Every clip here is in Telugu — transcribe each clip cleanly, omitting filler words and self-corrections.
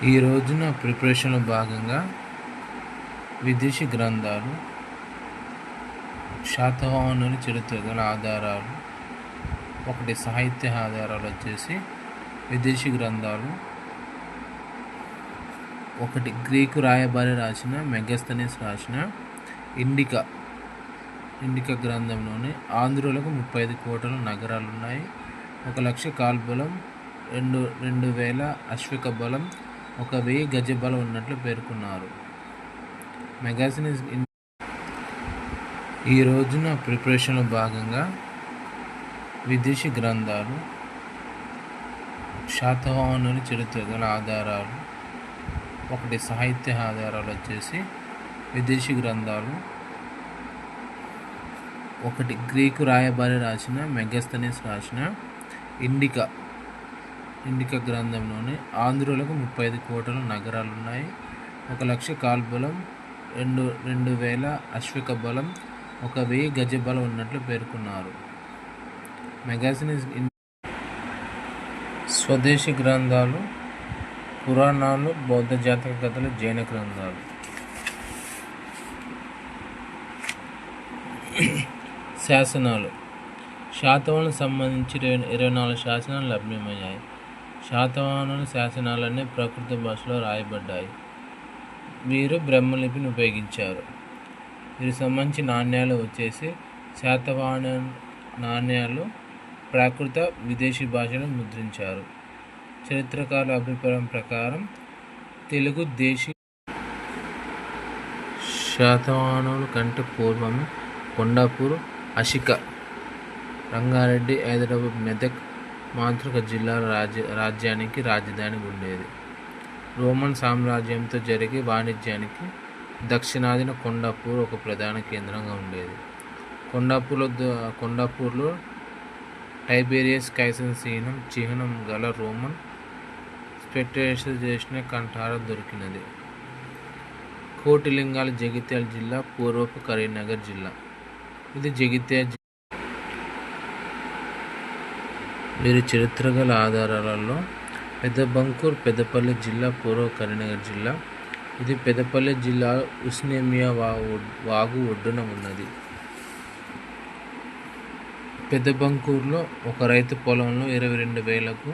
ఈ రోజున ప్రిపరేషన్లో భాగంగా విదేశీ గ్రంథాలు, శాతవాహనుల చరిత్ర గల ఆధారాలు, ఒకటి సాహిత్య ఆధారాలు వచ్చేసి విదేశీ గ్రంథాలు, ఒకటి గ్రీకు రాయబారి రాసిన మెగస్తనీస్ రాసిన ఇండికా గ్రంథంలోని ఆంధ్రులకు 35 కోటల నగరాలు ఉన్నాయి, 1,00,000 కాల్బలం, 2,000 అశ్విక బలం, 1,000 గజ బలం ఉన్నట్లు పేర్కొన్నారు. మెగాస్తనీస్ ఈ రోజున ప్రిపరేషన్లో భాగంగా విదేశీ గ్రంథాలు, శాతవాహనుల చరిత్ర గల ఆధారాలు, ఒకటి సాహిత్య ఆధారాలు వచ్చేసి విదేశీ గ్రంథాలు, ఒకటి గ్రీకు రాయబారి రాసిన మెగస్తనీస్ రాసిన ఇండికా గ్రంథంలోని ఆంధ్రులకు 35 కోటల నగరాలు ఉన్నాయి, 1,00,000 కాల్బలం, 2,000 అశ్విక బలం, 1,000 గజ బలం ఉన్నట్లు పేర్కొన్నారు. మెగాస్తనీస్ స్వదేశీ గ్రంథాలు, పురాణాలు, బౌద్ధ జాతక కథలు, జైన గ్రంథాలు. శాసనాలు. శాతవాహనులకు సంబంధించి 24 శాసనాలు లభ్యమయ్యాయి. శాతవాహనుల శాసనాలన్నీ ప్రాకృత భాషలో రాయబడ్డాయి. వీరు బ్రహ్మలిపిని ఉపయోగించారు. వీరికి సంబంధించి నాణ్యాలు వచ్చేసి శాతవాహన నాణ్యాలు ప్రాకృత విదేశీ భాషలో ముద్రించారు. చరిత్రకారుల అభిప్రాయం ప్రకారం తెలుగు దేశీ శాతవాహనుల కంటే పూర్వమే కొండాపూర్, అశిక, రంగారెడ్డి, హైదరాబాద్, మెదక్ మాతృక జిల్లాల రాజ్యానికి రాజధాని ఉండేది. రోమన్ సామ్రాజ్యంతో జరిగే వాణిజ్యానికి దక్షిణాదిన కొండాపూర్ ఒక ప్రధాన కేంద్రంగా ఉండేది. కొండాపూర్లో టైబేరియస్ కైసర్ చిహ్నం గల రోమన్ స్పెక్టేషన్ చేసిన కంఠారం దొరికినది. కోటిలింగాల జగిత్యాల జిల్లా, పూర్వపు కరీంనగర్ జిల్లా. ఇది జగిత్యాల. వీరి చరిత్ర గల ఆధారాలలో పెద్దబంకూర్ పెద్దపల్లి జిల్లా, పూర్వ కరీంనగర్ జిల్లా. ఇది పెద్దపల్లి జిల్లా ఉస్మానియా వాగు ఒడ్డున ఉన్నది. పెద్దబంకూరులో ఒక రైతు పొలంలో 22,000కు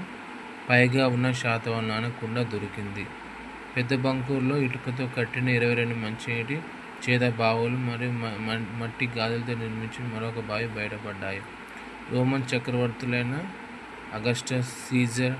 పైగా ఉన్న శాతవాహన కుండ దొరికింది. పెద్దబంకూరులో ఇటుకతో కట్టిన 22 మంచినీటి చేద బావులు మరియు మట్టి గాజులతో నిర్మించిన మరొక బావి బయటపడ్డాయి. Roman చక్రవర్తులైన Augustus Caesar,